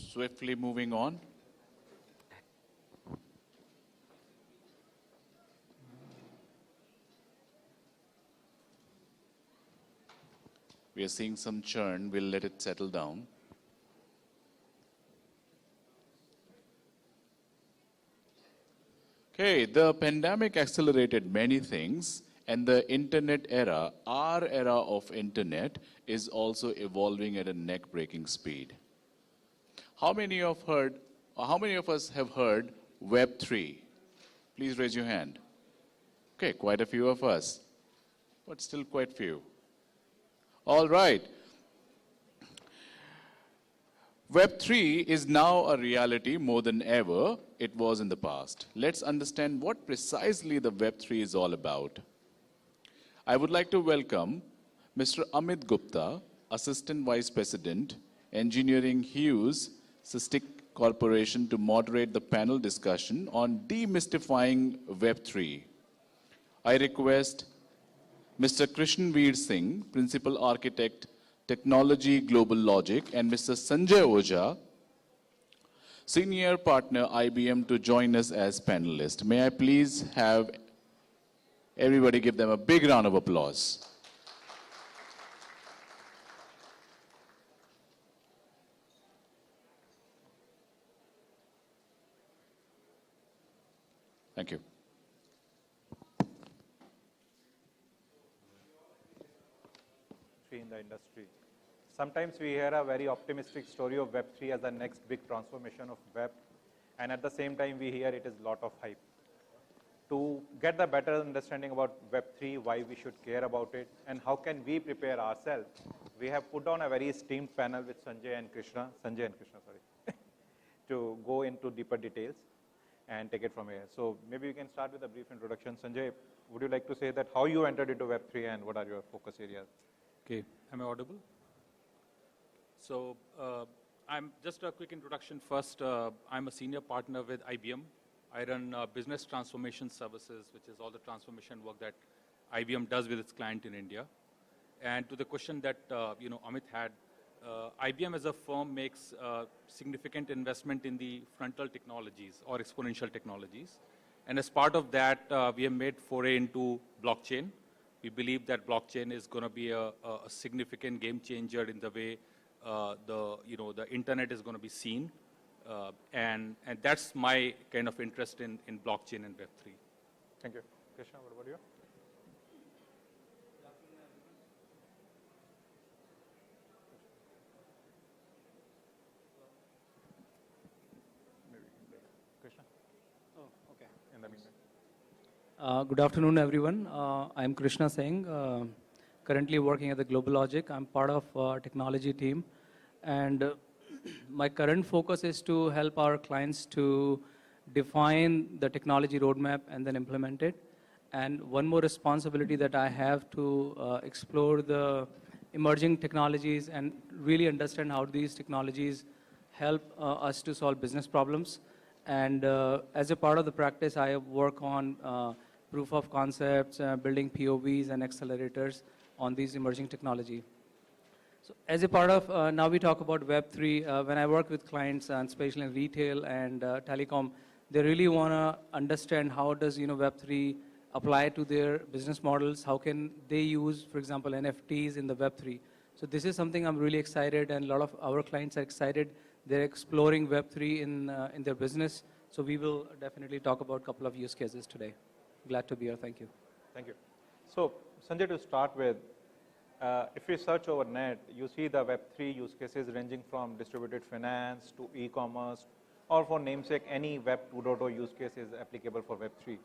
swiftly moving on. We are seeing some churn. We'll let it settle down. Okay, the pandemic accelerated many things, and the internet era, our era of internet, is also evolving at a neck-breaking speed. How many of us have heard Web3? Please raise your hand. Okay, quite a few of us, but still quite few. All right. Web3 is now a reality more than ever it was in the past. Let's understand what precisely the Web3 is all about. I would like to welcome Mr. Amit Gupta, Assistant Vice President, Engineering Hughes, Systique Corporation, to moderate the panel discussion on demystifying Web3. I request Mr. Krishna Singh, Principal Architect, Technology GlobalLogic, and Mr. Sanjay Ojha, Senior Partner IBM, to join us as panelists. May I please have everybody give them a big round of applause. Thank you. In the industry. Sometimes we hear a very optimistic story of Web3 as the next big transformation of web, and at the same time we hear it is a lot of hype. To get the better understanding about Web3, why we should care about it, and how can we prepare ourselves, we have put on a very esteemed panel with Sanjay and Krishna, to go into deeper details and take it from here. So maybe we can start with a brief introduction. Sanjay, would you like to say that how you entered into Web3 and what are your focus areas? Okay, am I audible? So I'm just a quick introduction first. I'm a senior partner with IBM. I run business transformation services, which is all the transformation work that IBM does with its client in India. And to the question that Amit had, IBM as a firm makes significant investment in the frontal technologies or exponential technologies. And as part of that, we have made foray into blockchain. We believe that blockchain is going to be a significant game changer in the way the internet is going to be seen. And that's my kind of interest in blockchain and Web3. Thank you. Krishna, what about you? Krishna? Oh, okay. In the meantime. Good afternoon, everyone. I'm Krishna Singh, currently working at the GlobalLogic. I'm part of our technology team. And my current focus is to help our clients to define the technology roadmap and then implement it. And one more responsibility that I have to explore the emerging technologies and really understand how these technologies help us to solve business problems. And as a part of the practice, I work on proof of concepts, building POVs and accelerators on these emerging technology. So as a part of, now we talk about Web3, when I work with clients, and especially in retail and telecom, they really want to understand how does Web3 apply to their business models, how can they use, for example, NFTs in the Web3. So this is something I'm really excited, and a lot of our clients are excited. They're exploring Web3 in their business. So we will definitely talk about a couple of use cases today. Glad to be here. Thank you. Thank you. So, Sanjay, to start with, if you search over net, you see the Web3 use cases ranging from distributed finance to e-commerce, or for namesake, any Web 2.0 use case is applicable for Web3.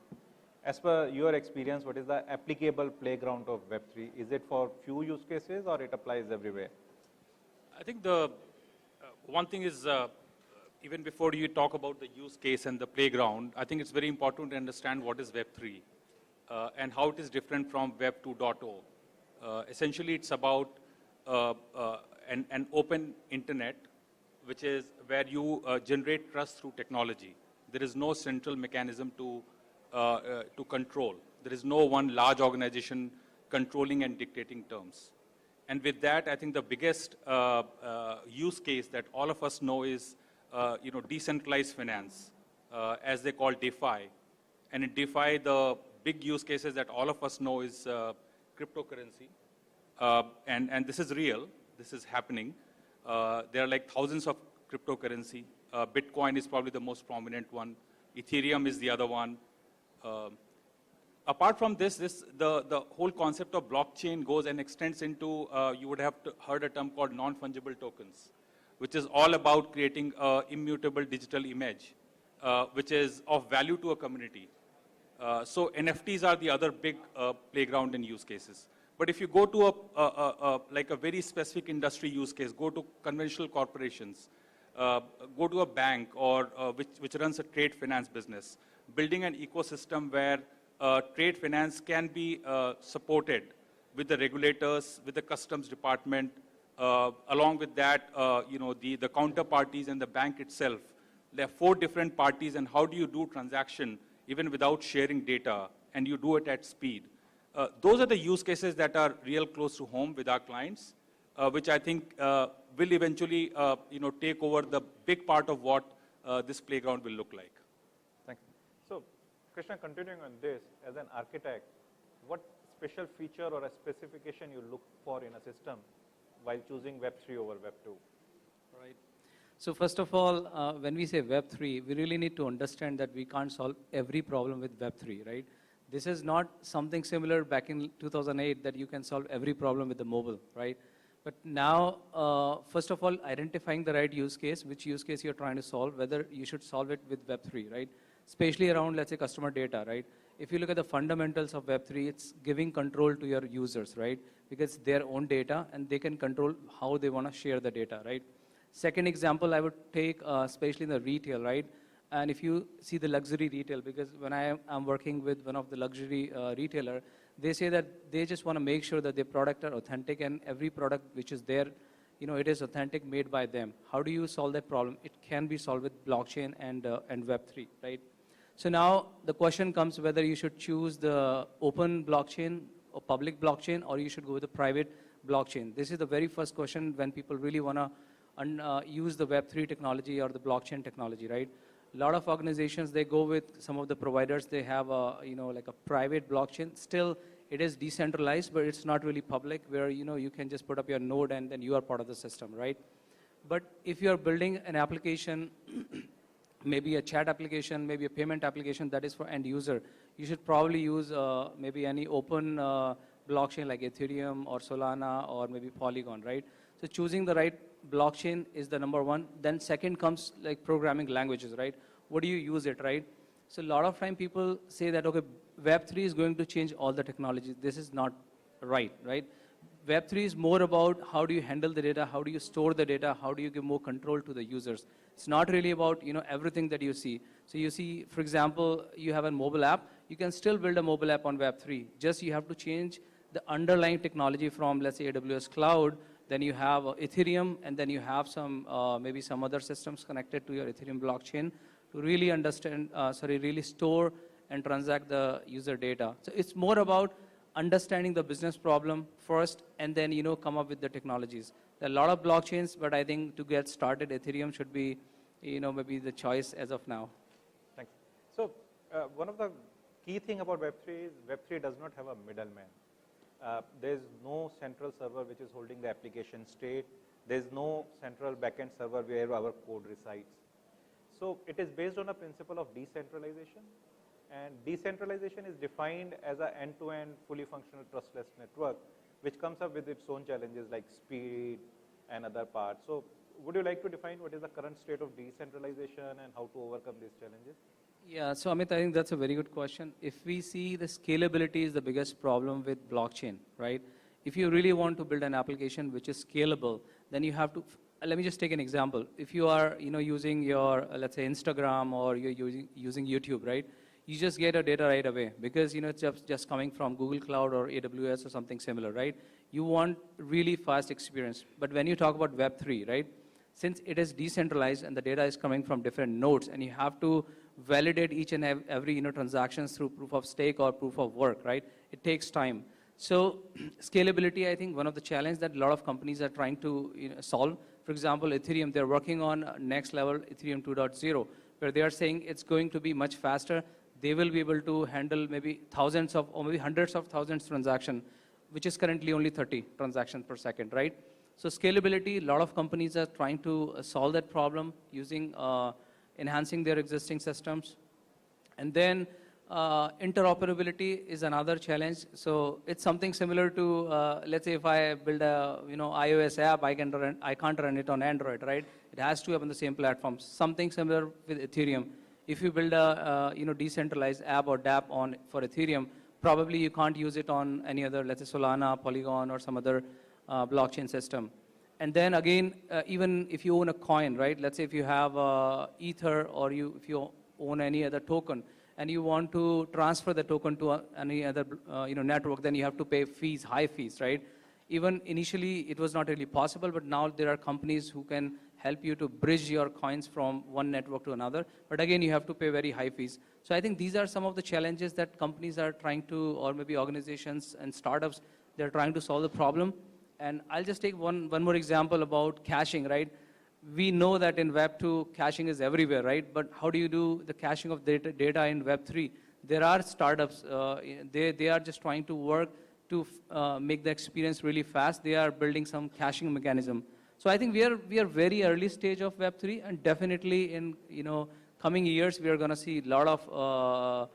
As per your experience, what is the applicable playground of Web3? Is it for few use cases or it applies everywhere? I think the one thing is, even before you talk about the use case and the playground, I think it's very important to understand what is Web3 and how it is different from Web 2.0. Essentially, it's about an open internet, which is where you generate trust through technology. There is no central mechanism to control. There is no one large organization controlling and dictating terms. And with that, I think the biggest use case that all of us know is decentralized finance, as they call DeFi. And in DeFi, the big use cases that all of us know is cryptocurrency. And this is real. This is happening. There are like thousands of cryptocurrency. Bitcoin is probably the most prominent one. Ethereum is the other one. Apart from this, the whole concept of blockchain goes and extends into, you would have heard a term called non-fungible tokens, which is all about creating an immutable digital image, which is of value to a community. So NFTs are the other big playground in use cases. But if you go to like a very specific industry use case, go to conventional corporations, go to a bank or which runs a trade finance business, building an ecosystem where trade finance can be supported with the regulators, with the customs department, along with that, the counterparties and the bank itself. There are 4 different parties, and how do you do transaction even without sharing data, and you do it at speed? Those are the use cases that are real close to home with our clients, which I think will eventually, take over the big part of what this playground will look like. Thank you. So, Krishna, continuing on this, as an architect, what special feature or a specification you look for in a system while choosing Web 3 over Web 2? Right. So first of all, when we say Web 3, we really need to understand that we can't solve every problem with Web 3, right? This is not something similar back in 2008 that you can solve every problem with the mobile, right? But now, first of all, identifying the right use case, which use case you're trying to solve, whether you should solve it with Web 3, right? Especially around, let's say, customer data, right? If you look at the fundamentals of Web 3, it's giving control to your users, right? Because it's their own data, and they can control how they want to share the data, right? Second example I would take, especially in the retail, right? And if you see the luxury retail, because when I am working with one of the luxury retailer, they say that they just want to make sure that their product are authentic, and every product which is there, it is authentic, made by them. How do you solve that problem? It can be solved with blockchain and Web3, right? So now the question comes whether you should choose the open blockchain or public blockchain, or you should go with the private blockchain. This is the very first question when people really want to use the Web3 technology or the blockchain technology, right? A lot of organizations, they go with some of the providers. They have like a private blockchain. Still, it is decentralized, but it's not really public, where you can just put up your node and then you are part of the system, right? But if you are building an application, maybe a chat application, maybe a payment application that is for end user, you should probably use maybe any open blockchain like Ethereum or Solana or maybe Polygon, right? So choosing the right blockchain is the number one. Then second comes like programming languages, right? What do you use it, right? So a lot of time people say that, okay, Web3 is going to change all the technologies. This is not right? Web3 is more about how do you handle the data, how do you store the data, how do you give more control to the users. It's not really about everything that you see. So you see, for example, you have a mobile app. You can still build a mobile app on Web3. Just you have to change the underlying technology from, let's say, AWS Cloud. Then you have Ethereum, and then you have some maybe some other systems connected to your Ethereum blockchain to really understand, really store and transact the user data. So it's more about understanding the business problem first, and then come up with the technologies. There are a lot of blockchains, but I think to get started, Ethereum should be maybe the choice as of now. Thanks. So one of the key thing about Web3 is Web3 does not have a middleman. There is no central server which is holding the application state. There is no central backend server where our code resides. So it is based on a principle of decentralization. And decentralization is defined as an end-to-end, fully functional, trustless network, which comes up with its own challenges like speed and other parts. So would you like to define what is the current state of decentralization and how to overcome these challenges? Yeah, so Amit, I think that's a very good question. If we see the scalability is the biggest problem with blockchain, right? If you really want to build an application which is scalable, then you have to, let me just take an example. If you are using your, let's say, Instagram, or you're using YouTube, right? You just get a data right away because it's just coming from Google Cloud or AWS or something similar, right? You want really fast experience. But when you talk about Web3, right? Since it is decentralized and the data is coming from different nodes, and you have to validate each and every transactions through proof of stake or proof of work, right? It takes time. So scalability, I think, one of the challenges that a lot of companies are trying to solve. For example, Ethereum, they're working on next level Ethereum 2.0, where they are saying it's going to be much faster. They will be able to handle maybe thousands of, or maybe hundreds of thousands transaction, which is currently only 30 transactions per second, right? So scalability, a lot of companies are trying to solve that problem using enhancing their existing systems. And then interoperability is another challenge. So it's something similar to, let's say if I build a iOS app, I can't run it on Android, right? It has to be on the same platform. Something similar with Ethereum. If you build a decentralized app or dApp for Ethereum, probably you can't use it on any other, let's say Solana, Polygon, or some other blockchain system. And then again, even if you own a coin, right? Let's say if you have Ether or if you own any other token and you want to transfer the token to any other network, then you have to pay fees, high fees, right? Even initially, it was not really possible, but now there are companies who can help you to bridge your coins from one network to another. But again, you have to pay very high fees. So I think these are some of the challenges that companies are trying to, or maybe organizations and startups, they're trying to solve the problem. And I'll just take one more example about caching, right? We know that in Web 2, caching is everywhere, right? But how do you do the caching of data in Web 3? There are startups, they are just trying to work to make the experience really fast. They are building some caching mechanism. So I think we are very early stage of Web 3, and definitely in coming years, we are going to see a lot of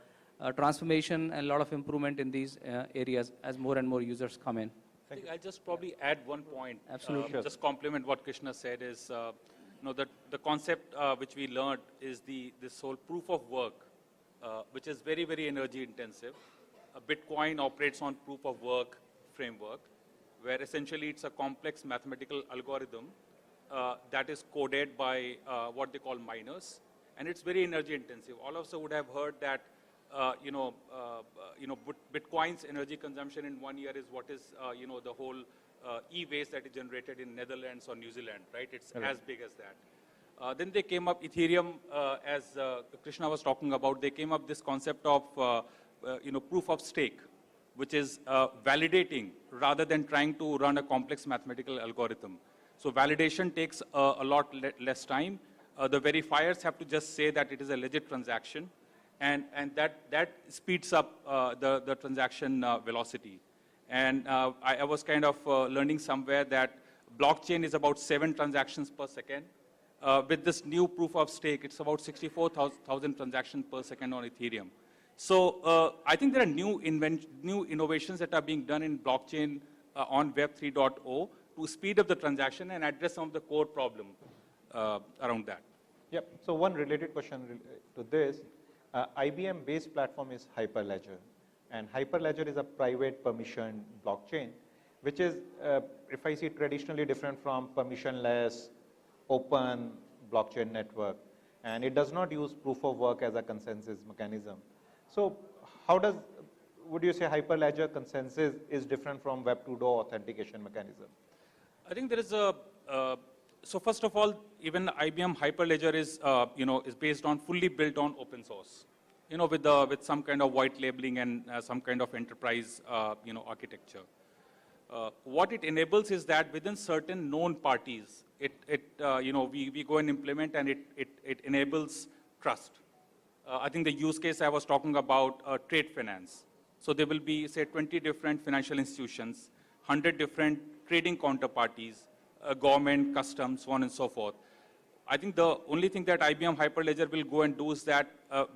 transformation and a lot of improvement in these areas as more and more users come in. I think I'll just probably add one point. Absolutely. Just complement what Krishna said is, that the concept which we learned is this whole proof of work, which is very, very energy intensive. Bitcoin operates on proof of work framework, where essentially it's a complex mathematical algorithm that is coded by what they call miners, and it's very energy intensive. All of us would have heard that Bitcoin's energy consumption in 1 year is what is, the whole e-waste that is generated in Netherlands or New Zealand, right? It's as big as that. Then they came up, Ethereum, as Krishna was talking about, they came up this concept of, proof of stake, which is validating rather than trying to run a complex mathematical algorithm. So validation takes a lot less time. The verifiers have to just say that it is a legit transaction. And that speeds up the transaction velocity. And I was kind of learning somewhere that blockchain is about 7 transactions per second. With this new proof of stake, it's about 64,000 transactions per second on Ethereum. So I think there are new innovations that are being done in blockchain on Web 3.0 to speed up the transaction and address some of the core problem around that. Yep. So one related question to this. IBM-based platform is Hyperledger, and Hyperledger is a private permission blockchain, which is, if I see, traditionally different from permissionless, open blockchain network, and it does not use proof of work as a consensus mechanism. So how would you say Hyperledger consensus is different from Web 2.0 authentication mechanism? I think there is so first of all, even IBM Hyperledger is, is based on fully built on open source, with some kind of white labeling and some kind of enterprise, architecture. What it enables is that within certain known parties, we go and implement, and it enables trust. I think the use case I was talking about, trade finance. So there will be, say, 20 different financial institutions, 100 different trading counterparties, government, customs, so on and so forth. I think the only thing that IBM Hyperledger will go and do is that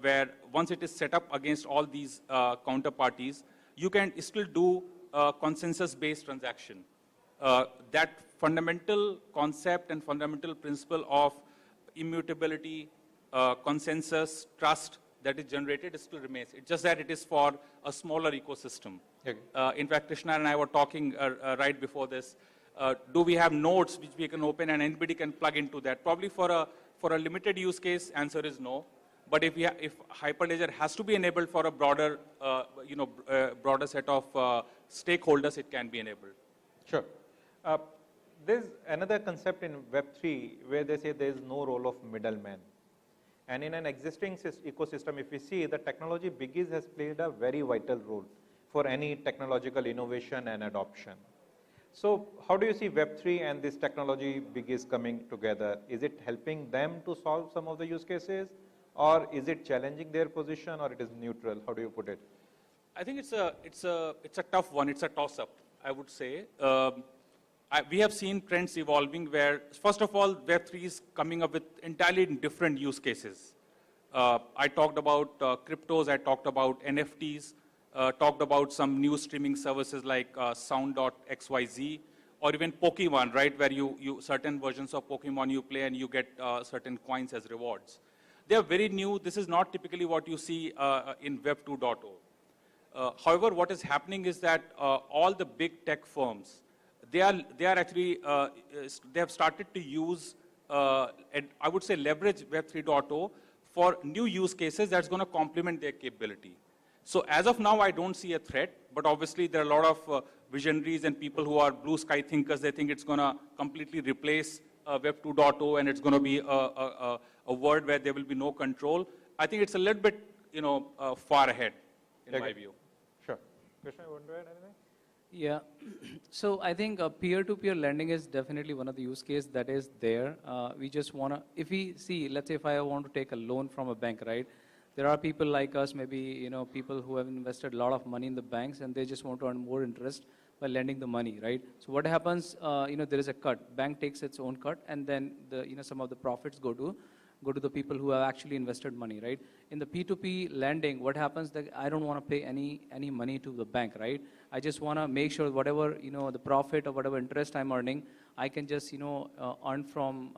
where once it is set up against all these counterparties, you can still do consensus-based transaction. That fundamental concept and fundamental principle of immutability, consensus, trust that is generated still remains. It's just that it is for a smaller ecosystem. Okay. In fact, Krishna and I were talking right before this. Do we have nodes which we can open and anybody can plug into that? Probably for a limited use case, answer is no. But if Hyperledger has to be enabled for a broader, broader set of stakeholders, it can be enabled. Sure. There's another concept in Web3 where they say there is no role of middleman. And in an existing ecosystem, if we see, the technology biggies has played a very vital role for any technological innovation and adoption. So how do you see Web3 and this technology big is coming together? Is it helping them to solve some of the use cases, or is it challenging their position, or it is neutral? How do you put it? I think it's a tough one. It's a toss-up, I would say. We have seen trends evolving where, first of all, Web3 is coming up with entirely different use cases. I talked about cryptos, I talked about NFTs, talked about some new streaming services like sound.xyz, or even Pokemon, right, where you certain versions of Pokemon you play and you get certain coins as rewards. They are very new. This is not typically what you see in Web 2.0. However, what is happening is that all the big tech firms, they are actually, they have started to use, and I would say leverage Web 3.0 for new use cases that's going to complement their capability. So as of now, I don't see a threat, but obviously there are a lot of visionaries and people who are blue sky thinkers. They think it's going to completely replace Web 2.0 and it's going to be a world where there will be no control. I think it's a little bit, far ahead in my view. Sure. Krishna, you want to add anything? Yeah, so I think peer-to-peer lending is definitely one of the use cases that is there. We just want to, if we see, let's say if I want to take a loan from a bank, right? There are people like us, maybe, people who have invested a lot of money in the banks and they just want to earn more interest by lending the money, right? So what happens, there is a cut. Bank takes its own cut and then some of the profits go to the people who have actually invested money, right? In the P2P lending, what happens that I don't want to pay any money to the bank, right? I just want to make sure whatever, the profit or whatever interest I'm earning, I can just, earn from,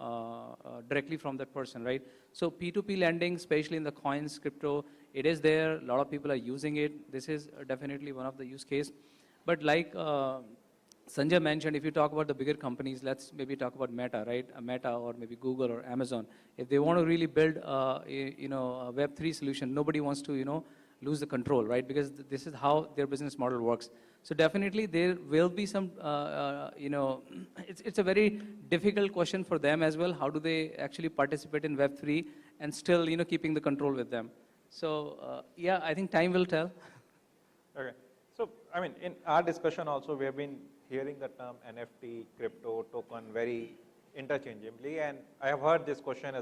directly from that person, right? So P2P lending, especially in the coins, crypto, it is there. A lot of people are using it. This is definitely one of the use case. But like Sanjay mentioned, if you talk about the bigger companies, let's maybe talk about Meta, right? Meta or maybe Google or Amazon. If they want to really build, a Web3 solution, nobody wants to, lose the control, right? Because this is how their business model works. So definitely there will be some, it's a very difficult question for them as well. How do they actually participate in Web3 and still, keeping the control with them? So yeah, I think time will tell. Okay. So, I mean, in our discussion also, we have been hearing the term NFT, crypto, token very interchangeably, and I have heard this question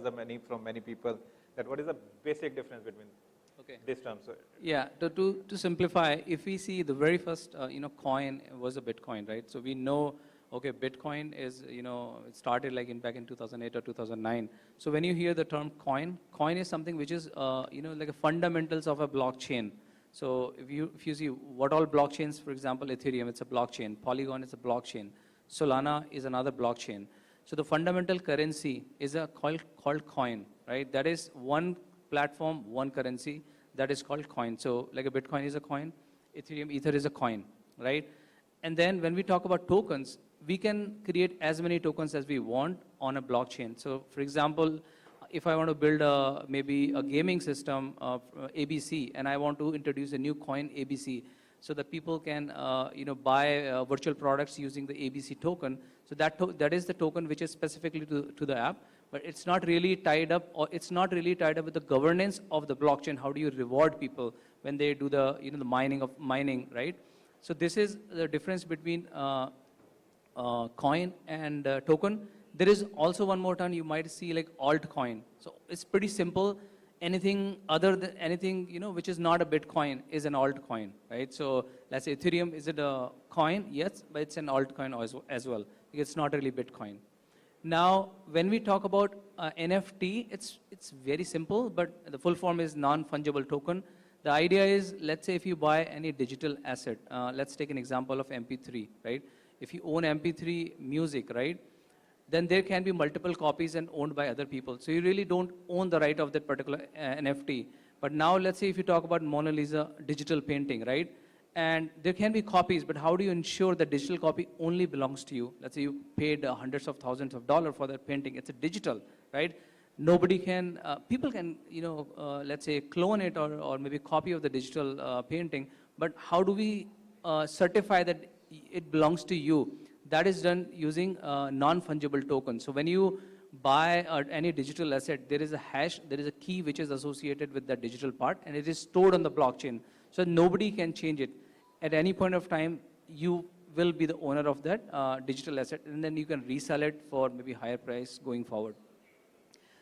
from many people that what is the basic difference between these terms? Yeah, to simplify, if we see the very first, coin was a Bitcoin, right? So we know, okay, Bitcoin is, it started like back in 2008 or 2009. So when you hear the term coin is something which is, like a fundamentals of a blockchain. So if you see what all blockchains, for example, Ethereum, it's a blockchain. Polygon is a blockchain. Solana is another blockchain. So the fundamental currency is called coin, right? That is one platform, one currency that is called coin. So like a Bitcoin is a coin, Ether is a coin, right? And then when we talk about tokens, we can create as many tokens as we want on a blockchain. So for example, if I want to build maybe a gaming system of ABC, and I want to introduce a new coin ABC, so that people can buy virtual products using the ABC token. So that is the token which is specifically to the app, but it's not really tied up, or it's not really tied up with the governance of the blockchain. How do you reward people when they do the the mining, right? So this is the difference between coin and token. There is also one more term you might see like altcoin. So it's pretty simple. Anything other than anything, which is not a Bitcoin is an altcoin, right? So let's say Ethereum, is it a coin? Yes, but it's an altcoin as well. It's not really Bitcoin. Now, when we talk about NFT, it's very simple, but the full form is non-fungible token. The idea is, let's say if you buy any digital asset, let's take an example of MP3, right? If you own MP3 music, right? Then there can be multiple copies and owned by other people. So you really don't own the right of that particular NFT. But now let's say if you talk about Mona Lisa digital painting, right? And there can be copies, but how do you ensure the digital copy only belongs to you? Let's say you paid hundreds of thousands of dollars for that painting. It's a digital, right? Nobody can, people can, let's say clone it or maybe copy of the digital painting. But how do we certify that it belongs to you? That is done using non-fungible token. So when you buy any digital asset, there is a hash, there is a key which is associated with that digital part, and it is stored on the blockchain. So nobody can change it. At any point of time, will be the owner of that digital asset, and then you can resell it for maybe higher price going forward.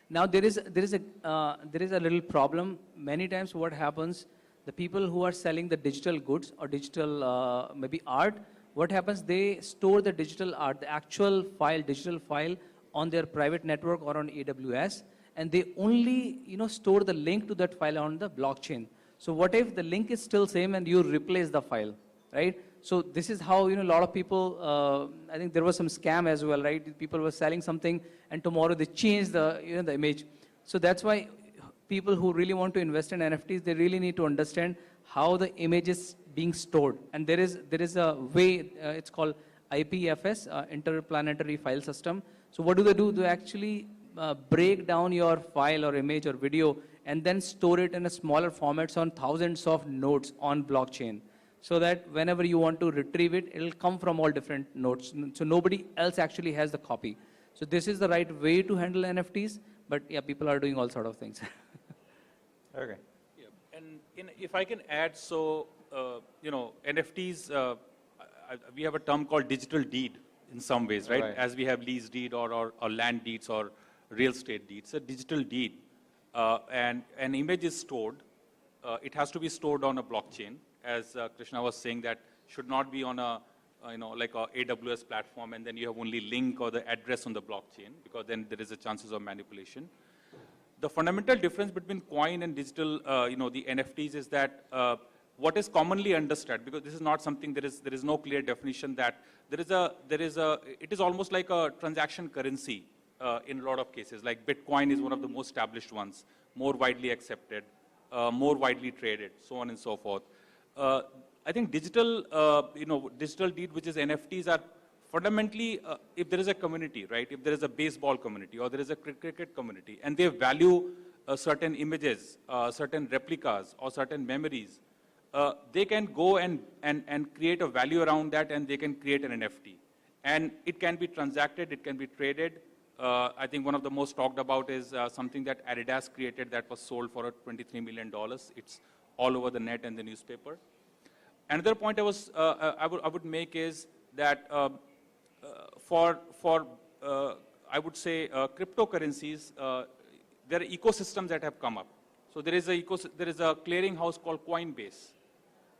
Now there is a little problem. Many times what happens, the people who are selling the digital goods or digital maybe art, what happens, they store the digital art, the actual file, digital file on their private network or on AWS, and they only store the link to that file on the blockchain. So what if the link is still same and you replace the file, right? So this is how a lot of people, I think there was some scam as well, right? People were selling something and tomorrow they change the the image. So that's why people who really want to invest in NFTs, they really need to understand how the image is being stored. And there is a way, it's called IPFS, Interplanetary File System. So what do? They actually break down your file or image or video and then store it in a smaller formats on thousands of nodes on blockchain, so that whenever you want to retrieve it, it'll come from all different nodes. So nobody else actually has the copy. So this is the right way to handle NFTs, but yeah, people are doing all sort of things. Okay. Yeah. And if I can add, so, NFTs, we have a term called digital deed in some ways, right? As we have lease deed or land deeds or real estate deeds. A digital deed, and an image is stored. It has to be stored on a blockchain. As Krishna was saying, that should not be on a, like a AWS platform, and then you have only link or the address on the blockchain, because then there is a chances of manipulation. The fundamental difference between coin and digital, the NFTs is that what is commonly understood, because this is not something, there is no clear definition, that it is almost like a transaction currency in a lot of cases. Like Bitcoin is one of the most established ones, more widely accepted, more widely traded, so on and so forth. I think digital, digital deed, which is NFTs, are fundamentally, if there is a community, right? If there is a baseball community or there is a cricket community, and they value certain images, certain replicas, or certain memories, they can go and create a value around that, and they can create an NFT. And it can be transacted, it can be traded. I think one of the most talked about is something that Adidas created that was sold for $23 million. It's all over the net and the newspaper. Another point I would make is that for I would say cryptocurrencies, there are ecosystems that have come up. So there is a clearinghouse called Coinbase.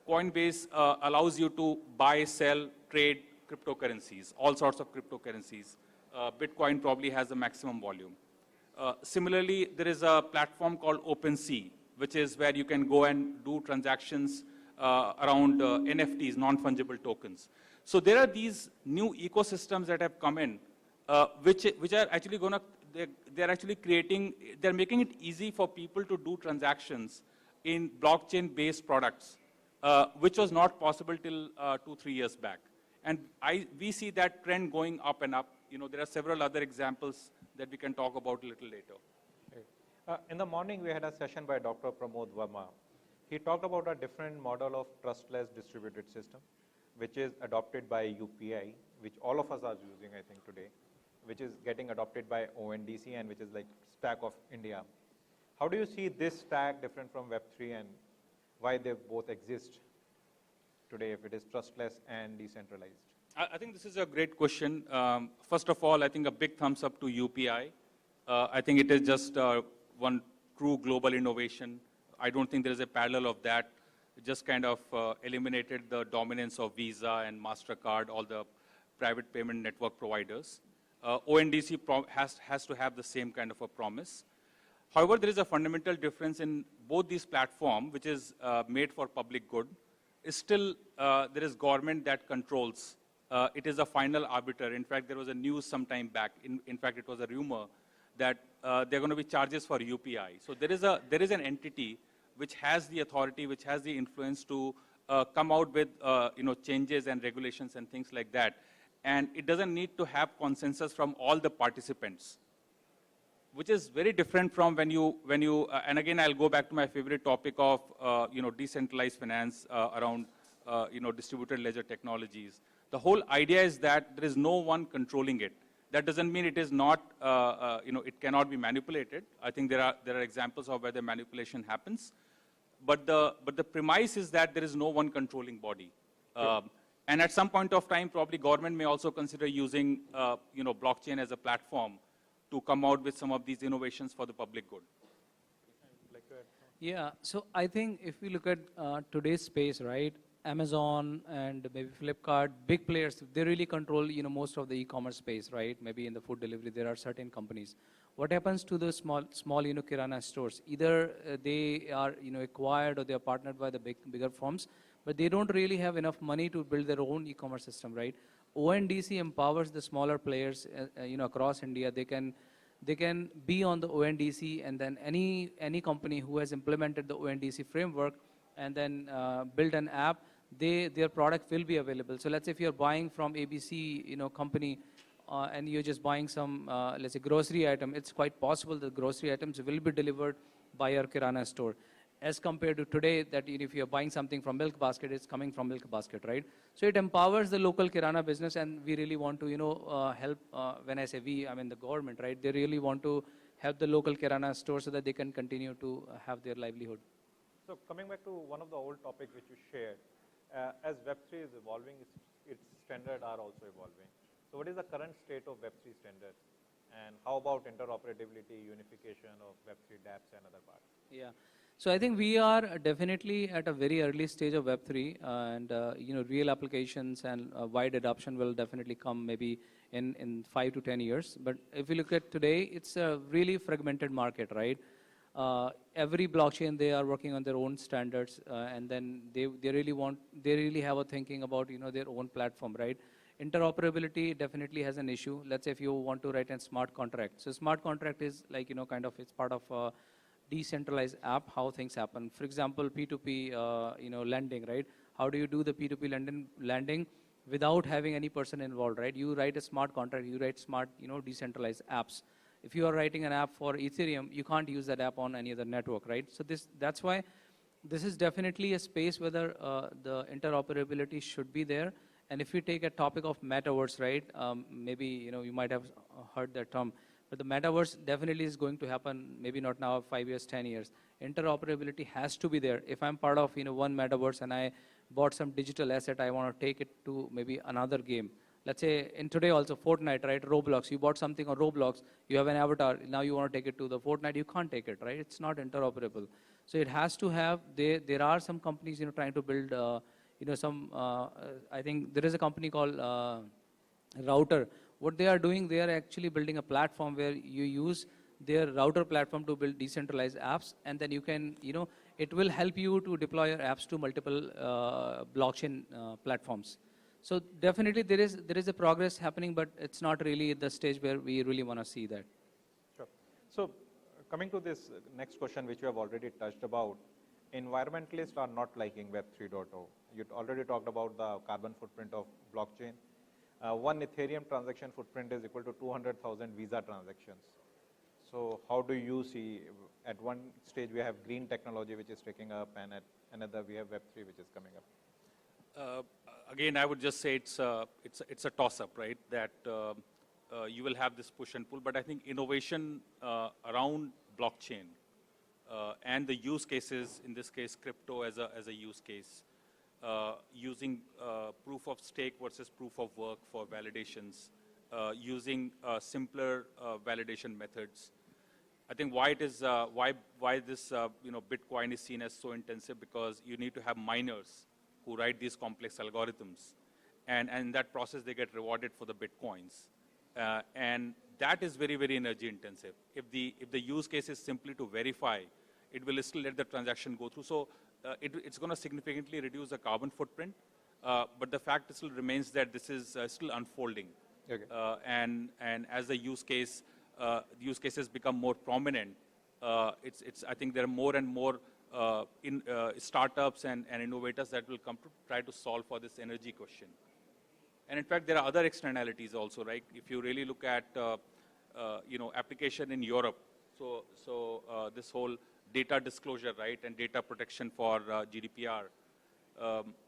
Coinbase allows you to buy, sell, trade cryptocurrencies, all sorts of cryptocurrencies. Bitcoin probably has the maximum volume. Similarly, there is a platform called OpenSea, which is where you can go and do transactions around NFTs, non-fungible tokens. So there are these new ecosystems that have come in, which are actually they're making it easy for people to do transactions in blockchain-based products, which was not possible till 2-3 years back. And we see that trend going up and up. There are several other examples that we can talk about a little later. In the morning, we had a session by Dr. Pramod Verma. He talked about a different model of trustless distributed system, which is adopted by UPI, which all of us are using, I think, today, which is getting adopted by ONDC, and which is like Stack of India. How do you see this stack different from Web3, and why they both exist today if it is trustless and decentralized? I think this is a great question. First of all, I think a big thumbs up to UPI. I think it is just one true global innovation. I don't think there is a parallel of that. It just kind of eliminated the dominance of Visa and MasterCard, all the private payment network providers. ONDC has to have the same kind of a promise. However, there is a fundamental difference in both these platforms, which is made for public good. Is still, there is government that controls. It is a final arbiter. In fact, there was a news some time back. In fact, it was a rumor that there are going to be charges for UPI. So there is an entity which has the authority, which has the influence to come out with changes and regulations and things like that. And it doesn't need to have consensus from all the participants, which is very different from when you and again, I'll go back to my favorite topic of decentralized finance around distributed ledger technologies. The whole idea is that there is no one controlling it. That doesn't mean it is not, it cannot be manipulated. I think there are examples of where the manipulation happens. But the premise is that there is no one controlling body. And at some point of time, probably government may also consider using, blockchain as a platform to come out with some of these innovations for the public good. Yeah, so I think if we look at today's space, right, Amazon and maybe Flipkart, big players, they really control, most of the e-commerce space, right? Maybe in the food delivery, there are certain companies. What happens to the small, kirana stores? Either they are, acquired or they are partnered by the bigger firms, but they don't really have enough money to build their own e-commerce system, right? ONDC empowers the smaller players, across India. They can be on the ONDC, and then any company who has implemented the ONDC framework and then build an app, their product will be available. So let's say if you're buying from ABC, company, and you're just buying some, let's say, grocery item, it's quite possible that grocery items will be delivered by your kirana store. As compared to today, that if you're buying something from Milk Basket, it's coming from Milk Basket, right? So it empowers the local kirana business, and we really want to, help, when I say we, I mean the government, right? They really want to help the local kirana store so that they can continue to have their livelihood. So coming back to one of the old topics which you shared, as Web3 is evolving, its standards are also evolving. So what is the current state of Web3 standards? And how about interoperability, unification of Web3 dApps and other parts? Yeah. So I think we are definitely at a very early stage of Web3, and real applications and wide adoption will definitely come maybe in 5 to 10 years. But if you look at today, it's a really fragmented market, right? Every blockchain, they are working on their own standards, and then they really have a thinking about their own platform, right? Interoperability definitely has an issue. Let's say if you want to write a smart contract. So smart contract is like it's part of a decentralized app, how things happen. For example, P2P, lending, right? How do you do the P2P lending without having any person involved, right? You write a smart contract, you write smart, decentralized apps. If you are writing an app for Ethereum, you can't use that app on any other network, right? So that's why this is definitely a space where the interoperability should be there. And if you take a topic of metaverse, right? Maybe, you might have heard that term. But the metaverse definitely is going to happen, maybe not now, 5 years, 10 years. Interoperability has to be there. If I'm part of one metaverse and I bought some digital asset, I want to take it to maybe another game. Let's say in today also Fortnite, right? Roblox, you bought something on Roblox, you have an avatar, now you want to take it to the Fortnite, you can't take it, right? It's not interoperable. So it has to have, there are some companies trying to build, I think there is a company called Router. What they are doing, they are actually building a platform where you use their router platform to build decentralized apps, and then you can, it will help you to deploy your apps to multiple blockchain platforms. So definitely there is a progress happening, but it's not really the stage where we really want to see that. Sure. So coming to this next question, which you have already touched about, environmentalists are not liking Web 3.0. You already talked about the carbon footprint of blockchain. One Ethereum transaction footprint is equal to 200,000 Visa transactions. So how do you see, at one stage we have green technology which is taking up, and at another we have Web3 which is coming up? Again, I would just say it's a toss-up, right? That you will have this push and pull, but I think innovation around blockchain and the use cases, in this case, crypto as a use case, using proof of stake versus proof of work for validations, using simpler validation methods. I think why it is why this Bitcoin is seen as so intensive, because you need to have miners who write these complex algorithms, and in that process they get rewarded for the Bitcoins, and that is very, very energy intensive. If the use case is simply to verify, it will still let the transaction go through. So it's going to significantly reduce the carbon footprint, but the fact still remains that this is still unfolding. Okay. And as the use cases become more prominent, I think there are more and more startups and innovators that will come to try to solve for this energy question. And in fact, there are other externalities also, right? If you really look at application in Europe, so this whole data disclosure, right, and data protection for GDPR.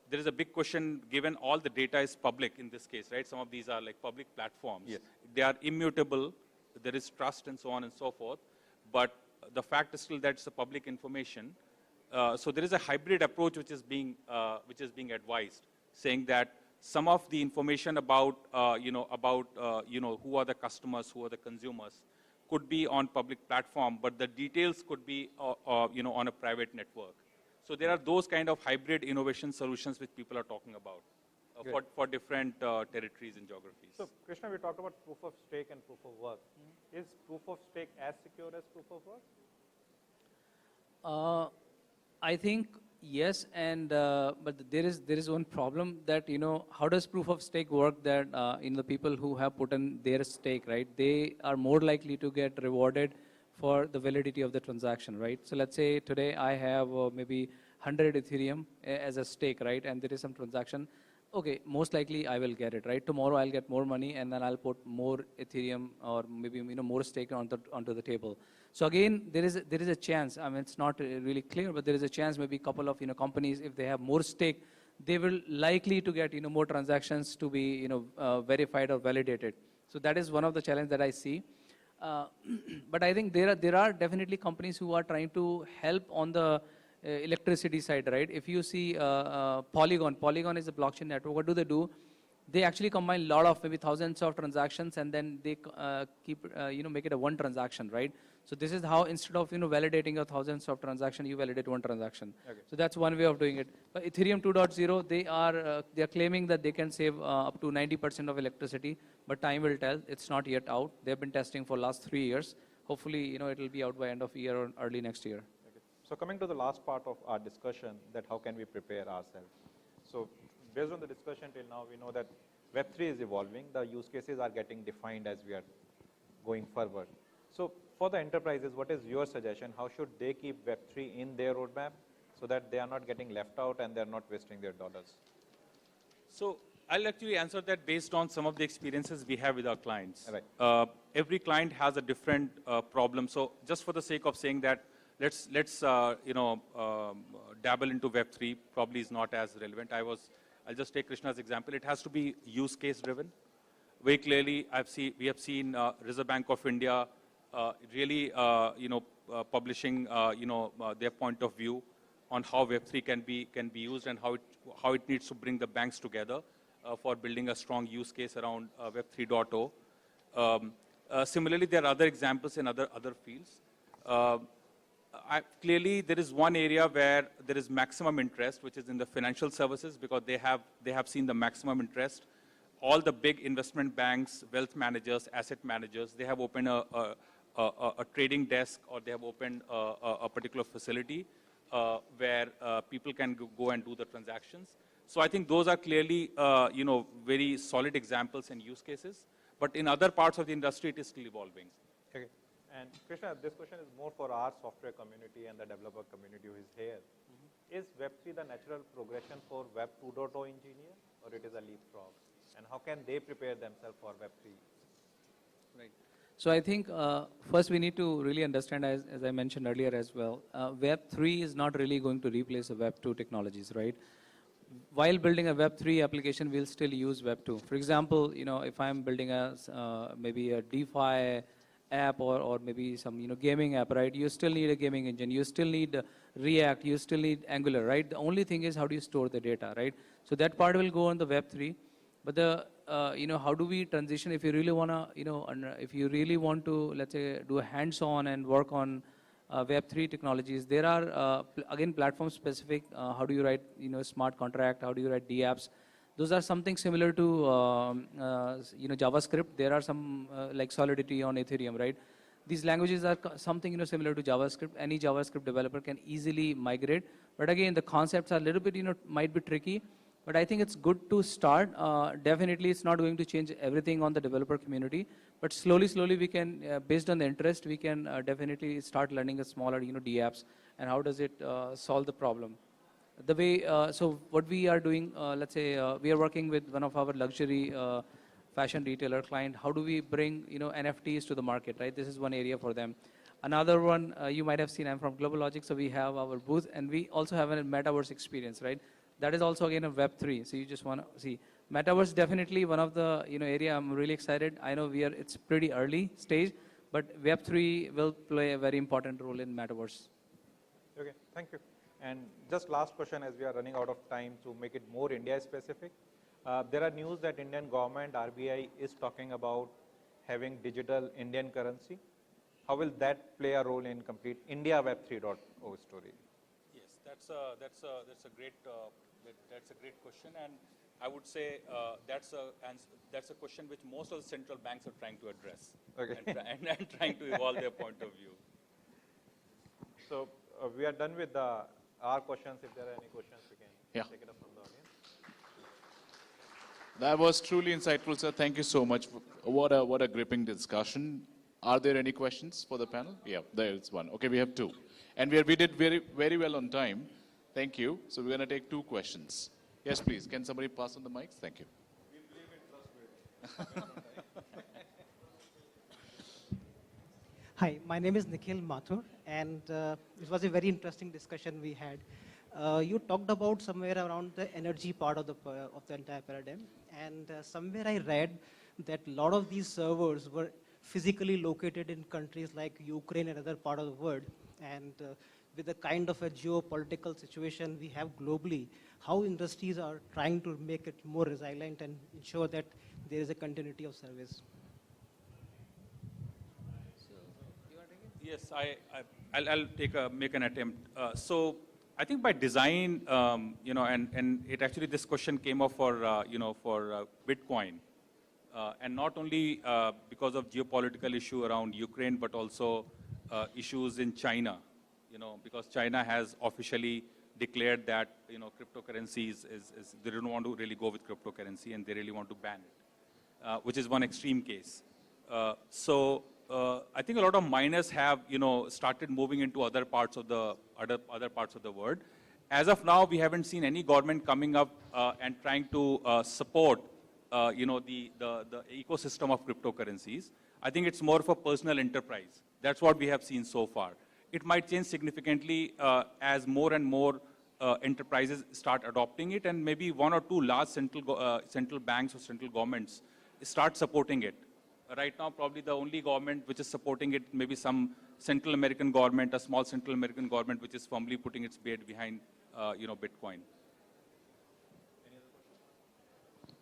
There is a big question, given all the data is public in this case, right? Some of these are like public platforms. Yes. They are immutable. There is trust and so on and so forth. But the fact is still that it's a public information. So there is a hybrid approach which is being advised, saying that some of the information about, who are the customers, who are the consumers, could be on public platform, but the details could be, on a private network. So there are those kind of hybrid innovation solutions which people are talking about for different territories and geographies. So, Krishna, we talked about proof of stake and proof of work. Is proof of stake as secure as proof of work? I think yes, and but there is one problem that how does proof of stake work? That the people who have put in their stake, right? They are more likely to get rewarded for the validity of the transaction, right? So let's say today I have maybe 100 Ethereum as a stake, right? And there is some transaction. Okay, most likely I will get it, right? Tomorrow I'll get more money and then I'll put more Ethereum or maybe more stake onto the table. So again, there is a chance. I mean, it's not really clear, but there is a chance maybe a couple of companies, if they have more stake, they will likely to get more transactions to be verified or validated. So that is one of the challenges that I see. But I think there are definitely companies who are trying to help on the electricity side, right? If you see Polygon is a blockchain network. What do? They actually combine a lot of maybe thousands of transactions, and then they make it a one transaction, right? So this is how, instead of validating a thousands of transactions, you validate one transaction. Okay. So that's one way of doing it. But Ethereum 2.0, they are claiming that they can save up to 90% of electricity, but time will tell. It's not yet out. They've been testing for last 3 years. Hopefully, it will be out by end of year or early next year. So coming to the last part of our discussion, that how can we prepare ourselves? So based on the discussion till now, we know that Web3 is evolving. The use cases are getting defined as we are going forward. So for the enterprises, what is your suggestion? How should they keep Web3 in their roadmap so that they are not getting left out and they're not wasting their dollars? So I'll actually answer that based on some of the experiences we have with our clients. Right. Every client has a different problem. So just for the sake of saying that, let's dabble into Web3 probably is not as relevant. I'll just take Krishna's example. It has to be use case driven. Very clearly, we have seen Reserve Bank of India really publishing their point of view on how Web3 can be used and how it needs to bring the banks together for building a strong use case around Web 3.0. Similarly, there are other examples in other fields. Clearly, there is one area where there is maximum interest, which is in the financial services, because they have seen the maximum interest. All the big investment banks, wealth managers, asset managers, they have opened a trading desk, or they have opened a particular facility where people can go and do the transactions. So I think those are clearly very solid examples and use cases. But in other parts of the industry, it is still evolving. Okay. And Krishna, this question is more for our software community and the developer community who is here. Is Web3 the natural progression for Web 2.0 engineer, or it is a leapfrog? And how can they prepare themselves for Web3? Right. So I think first we need to really understand, as I mentioned earlier as well, Web3 is not really going to replace the Web2 technologies, right? While building a Web3 application, we'll still use Web2. For example, if I'm building maybe a DeFi app or maybe some gaming app, right? You still need a gaming engine. You still need React. You still need Angular, right? The only thing is how do you store the data, right? So that part will go on the Web3. But the how do we transition if you really wanna if you really want to, let's say, do a hands-on and work on Web3 technologies? There are again platform specific. How do you write smart contract? How do you write DApps? Those are something similar to JavaScript. There are some like Solidity on Ethereum, right? These languages are something similar to JavaScript. Any JavaScript developer can easily migrate. But again, the concepts are a little bit might be tricky. But I think it's good to start. Definitely, it's not going to change everything on the developer community. But slowly, we can, based on the interest, we can definitely start learning a smaller, DApps, and how does it solve the problem. The way, so what we are doing, let's say, we are working with one of our luxury fashion retailer client. How do we bring, NFTs to the market, right? This is one area for them. Another one, you might have seen, I'm from GlobalLogic, so we have our booth, and we also have a metaverse experience, right? That is also again a Web3. So you just want to see metaverse, definitely one of the area I'm really excited. I know it's pretty early stage, but Web3 will play a very important role in metaverse. Okay, thank you. And just last question, as we are running out of time, to make it more India specific. There are news that Indian government, RBI, is talking about having digital Indian currency. How will that play a role in complete India Web 3.0 story? Yes, that's a great question, and I would say that's a question which most of the central banks are trying to address, Okay. and trying to evolve their point of view. So we are done with our questions. If there are any questions, we can take it up from the audience. That was truly insightful, sir. Thank you so much. What a gripping discussion. Are there any questions for the panel? Yeah, there is one. Okay, we have two. And we did very well on time. Thank you. So we're going to take two questions. Yes, please. Can somebody pass on the mics? Thank you. We believe in trustworthy. Hi, my name is Nikhil Mathur, and it was a very interesting discussion we had. You talked about somewhere around the energy part of the entire paradigm, and somewhere I read that a lot of these servers were physically located in countries like Ukraine and other part of the world, and with the kind of a geopolitical situation we have globally, how industries are trying to make it more resilient and ensure that there is a continuity of service. Yes, I'll make an attempt. So I think by design, and it actually, this question came up for Bitcoin. And not only because of geopolitical issue around Ukraine, but also issues in China, because China has officially declared that, cryptocurrencies they don't want to really go with cryptocurrency and they really want to ban it, which is one extreme case. I think a lot of miners have, started moving into other parts of the world. As of now, we haven't seen any government coming up and trying to support, the ecosystem of cryptocurrencies. I think it's more of a personal enterprise. That's what we have seen so far. It might change significantly as more and more enterprises start adopting it, and maybe one or two large central banks or central governments start supporting it. Right now, probably the only government which is supporting it, maybe some Central American government, a small Central American government, which is firmly putting its weight behind, Bitcoin.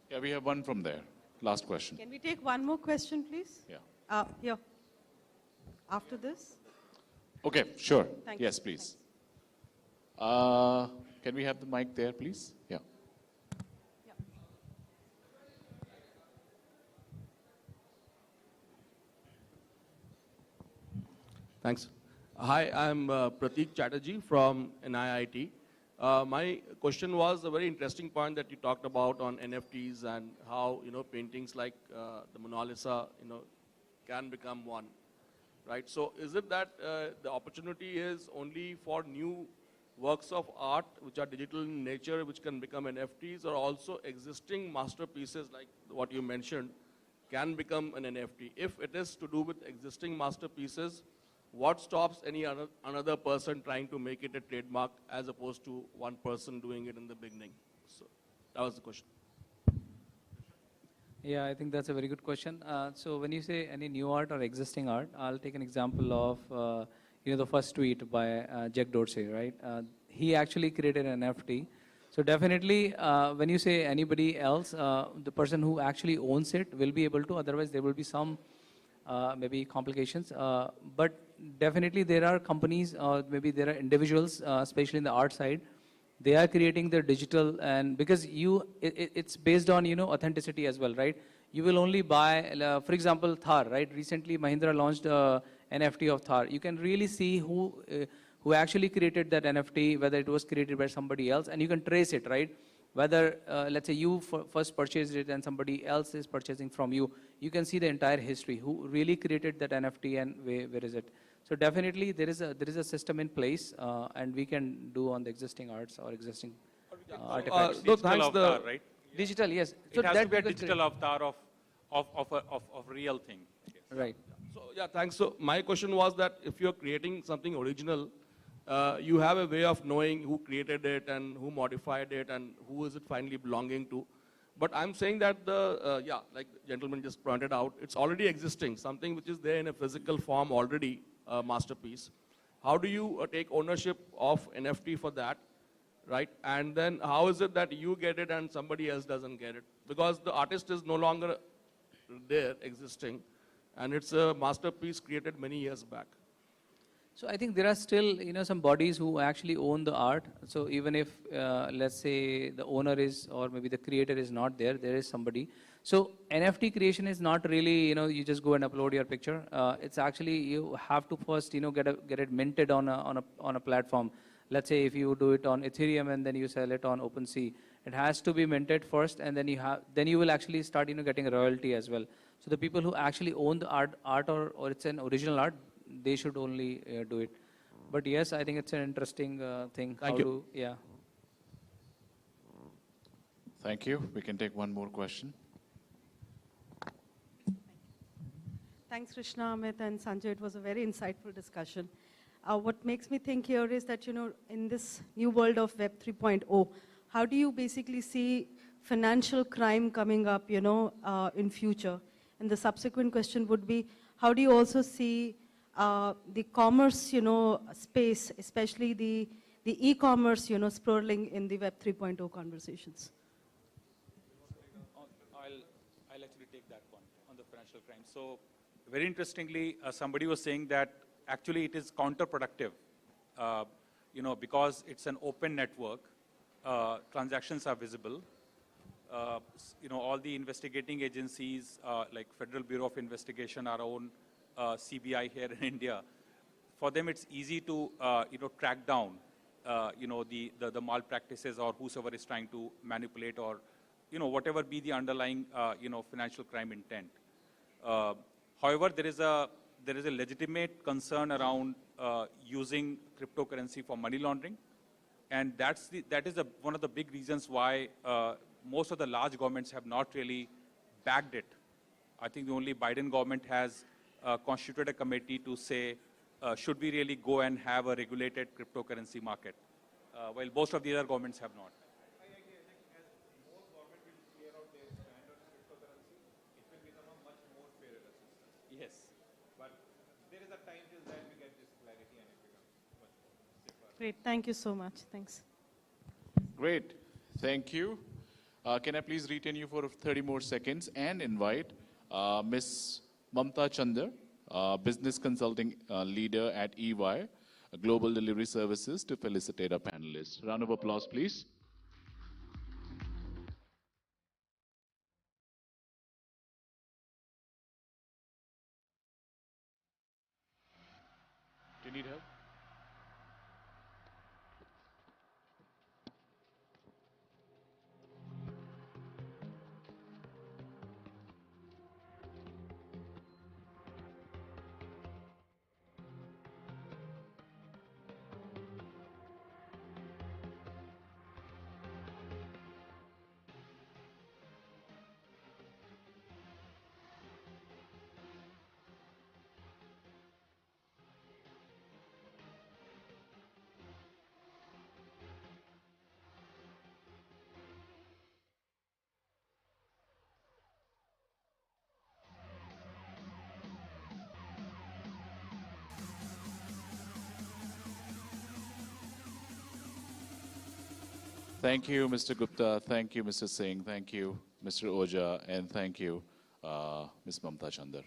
Yeah, we have one from there. Last question. Can we take one more question, please? Yeah. Here. After this? Okay, sure. Thank you. Yes, please. Can we have the mic there, please? Yeah. Thanks. Hi, I'm Prateek Chatterjee from NIIT. My question was a very interesting point that you talked about on NFTs and how, paintings like the Mona Lisa, can become one, right? So is it that the opportunity is only for new works of art which are digital in nature, which can become NFTs, or also existing masterpieces like what you mentioned can become an NFT? If it is to do with existing masterpieces, what stops any another person trying to make it a trademark as opposed to one person doing it in the beginning? So that was the question. Yeah, I think that's a very good question. So when you say any new art or existing art, I'll take an example of, the first tweet by Jack Dorsey, right? He actually created an NFT. So definitely, when you say anybody else, the person who actually owns it will be able to, otherwise there will be some maybe complications. But definitely there are companies, maybe there are individuals, especially in the art side, they are creating their digital, and because it's based on, authenticity as well, right? You will only buy, for example, Thar, right? Recently, Mahindra launched an NFT of Thar. You can really see who actually created that NFT, whether it was created by somebody else, and you can trace it, right? Whether, let's say you first purchased it and somebody else is purchasing from you, you can see the entire history, who really created that NFT and where is it. So definitely there is a system in place, and we can do on the existing arts or existing artifacts. Digital avatar, right? Digital, yes. It has to be a digital avatar of real thing. Yes. Right. So yeah, thanks. So my question was that if you're creating something original, you have a way of knowing who created it and who modified it and who is it finally belonging to. But I'm saying that like the gentleman just pointed out, it's already existing, something which is there in a physical form already, a masterpiece. How do you take ownership of NFT for that? right? And then how is it that you get it and somebody else doesn't get it? Because the artist is no longer there existing, and it's a masterpiece created many years back. So I think there are still, some bodies who actually own the art. So even if, let's say, the owner is, or maybe the creator is not there, there is somebody. So NFT creation is not really, you just go and upload your picture. It's actually, you have to first, get it minted on a platform. Let's say if you do it on Ethereum and then you sell it on OpenSea, it has to be minted first, and then you will actually start, getting a royalty as well. So the people who actually own the art or it's an original art, they should only do it. But yes, I think it's an interesting thing. Thank you. Yeah. Thank you. We can take one more question. Thanks, Krishna, Amit, and Sanjay. It was a very insightful discussion. What makes me think here is that, in this new world of Web 3.0, how do you basically see financial crime coming up, in future? And the subsequent question would be, how do you also see the commerce, space, especially the e-commerce, sprawling in the Web 3.0 conversations? I'll actually take that one on the financial crime. So very interestingly, somebody was saying that actually it is counterproductive, because it's an open network, transactions are visible. All the investigating agencies like Federal Bureau of Investigation, our own CBI here in India, for them it's easy to track down the malpractices or whosoever is trying to manipulate or whatever be the underlying financial crime intent. However, there is a legitimate concern around using cryptocurrency for money laundering, and that is one of the big reasons why most of the large governments have not really backed it. I think the only Biden government has constituted a committee to say, should we really go and have a regulated cryptocurrency market, while most of the other governments have not. I agree. I think as more government will clear out their stand on cryptocurrency, it will become a much more fairer system. Yes. But there is a time till that we get this clarity and it becomes much more safer. Great. Thank you so much. Thanks. Great. Thank you. Can I please retain you for 30 more seconds and invite Ms. Mamta Chandar, Business Consulting Leader at EY, Global Delivery Services, to felicitate our panelists. Round of applause, please. Do you need help? Thank you, Mr. Gupta. Thank you, Mr. Singh. Thank you, Mr. Ojha. And thank you, Ms. Mamta Chandar.